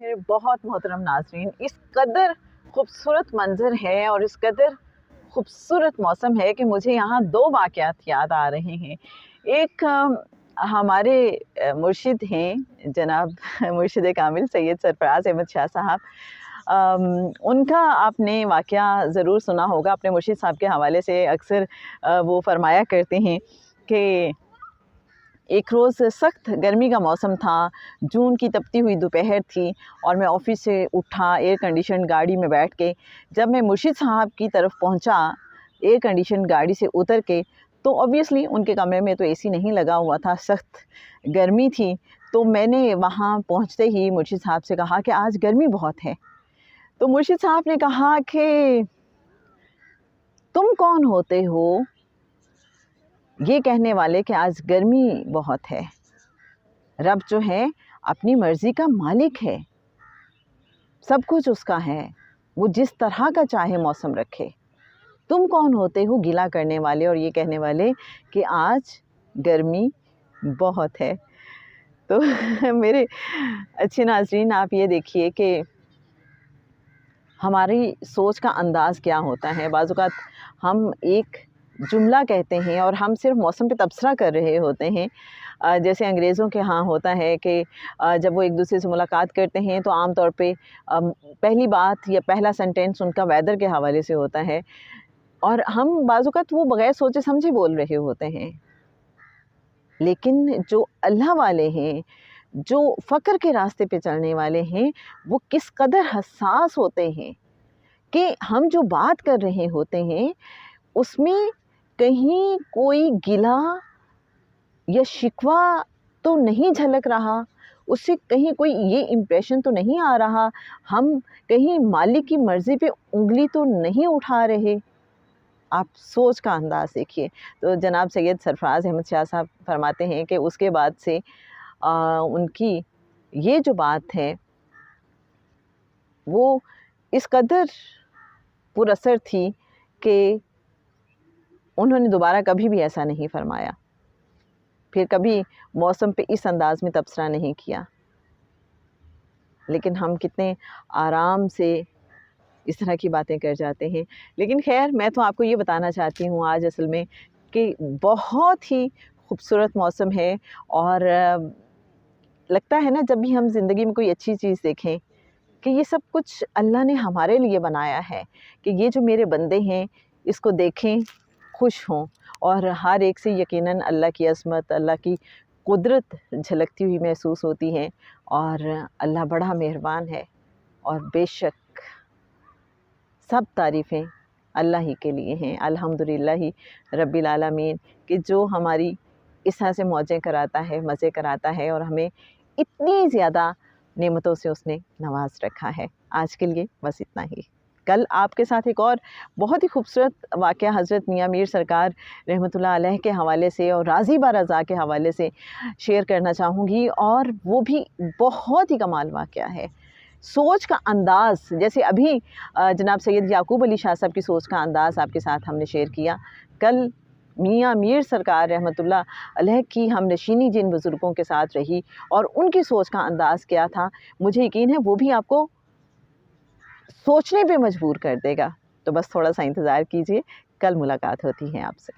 मेरे बहुत मोहतरम नाज़रीन, इस कदर खूबसूरत मंज़र है और इस कदर खूबसूरत मौसम है कि मुझे यहाँ 2 वाक़यात याद आ रहे हैं। एक हमारे मुर्शिद हैं जनाब मुर्शिद कामिल सैयद सरफराज अहमद शाह साहब। उनका आपने वाक़या ज़रूर सुना होगा। अपने मुर्शिद साहब के हवाले से अक्सर वो फ़रमाया करते हैं कि एक रोज़ सख्त गर्मी का मौसम था, जून की तपती हुई दोपहर थी और मैं ऑफ़िस से उठा एयर कंडीशन गाड़ी में बैठ के। जब मैं मुर्शिद साहब की तरफ पहुंचा एयर कंडीशन गाड़ी से उतर के, तो ऑब्वियसली उनके कमरे में तो एसी नहीं लगा हुआ था, सख्त गर्मी थी। तो मैंने वहाँ पहुँचते ही मुर्शिद साहब से कहा कि आज गर्मी बहुत है। तो मुर्शिद साहब ने कहा कि तुम कौन होते हो ये कहने वाले कि आज गर्मी बहुत है। रब जो है अपनी मर्ज़ी का मालिक है, सब कुछ उसका है, वो जिस तरह का चाहे मौसम रखे। तुम कौन होते हो गिला करने वाले और ये कहने वाले कि आज गर्मी बहुत है। तो मेरे अच्छे नाज़रीन, आप ये देखिए कि हमारी सोच का अंदाज़ क्या होता है। बाज़ औक़ात हम एक जुमला कहते हैं और हम सिर्फ़ मौसम पे तबसरा कर रहे होते हैं। जैसे अंग्रेज़ों के यहाँ होता है कि जब वो एक दूसरे से मुलाकात करते हैं तो आम तौर पे पहली बात या पहला सेंटेंस उनका वेदर के हवाले से होता है और हम बाज़ औक़ात वो बग़ैर सोचे समझे बोल रहे होते हैं। लेकिन जो अल्लाह वाले हैं, जो फ़क्र के रास्ते पे चलने वाले हैं, वो किस कदर हसास होते हैं कि हम जो बात कर रहे होते हैं उसमें कहीं कोई गिला या शिकवा तो नहीं झलक रहा, उससे कहीं कोई ये इम्प्रेशन तो नहीं आ रहा, हम कहीं मालिक की मर्ज़ी पे उँगली तो नहीं उठा रहे। आप सोच का अंदाज़ देखिए। तो जनाब सैयद सरफराज अहमद शाह साहब फरमाते हैं कि उसके बाद से उनकी ये जो बात है वो इस कदर पुरअसर थी कि उन्होंने दोबारा कभी भी ऐसा नहीं फरमाया, फिर कभी मौसम पे इस अंदाज़ में तबसरा नहीं किया। लेकिन हम कितने आराम से इस तरह की बातें कर जाते हैं। लेकिन ख़ैर, मैं तो आपको ये बताना चाहती हूँ आज असल में कि बहुत ही खूबसूरत मौसम है और लगता है ना जब भी हम ज़िंदगी में कोई अच्छी चीज़ देखें कि ये सब कुछ अल्लाह ने हमारे लिए बनाया है, कि ये जो मेरे बंदे हैं इसको देखें, खुश हों और हर एक से यकीनन अल्लाह की अज़मत, अल्लाह की कुदरत झलकती हुई महसूस होती है और अल्लाह बड़ा मेहरबान है और बेशक सब तारीफ़ें अल्लाह ही के लिए हैं। अल्हम्दुलिल्लाहि रब्बिल आलमीन कि जो हमारी इस तरह से मौजें कराता है, मज़े कराता है और हमें इतनी ज़्यादा नेमतों से उसने नवाज़ रखा है। आज के लिए बस इतना ही। कल आपके साथ एक और बहुत ही खूबसूरत वाक़या हज़रत मियाँ मीर सरकार रहमतुल्लाह अलैह के हवाले से और राज़ी बा रज़ा के हवाले से शेयर करना चाहूँगी और वो भी बहुत ही कमाल वाक़या है। सोच का अंदाज़ जैसे अभी जनाब सैयद याकूब अली शाह साहब की सोच का अंदाज़ आपके साथ हमने शेयर किया। कल मियाँ मीर सरकार रहमतुल्लाह अलैह की हमनशीनी जिन बुज़ुर्गों के साथ रही और उनकी सोच का अंदाज़ क्या था, मुझे यकीन है वो भी आपको सोचने पे मजबूर कर देगा। तो बस थोड़ा-सा इंतज़ार कीजिए, कल मुलाकात होती है आपसे।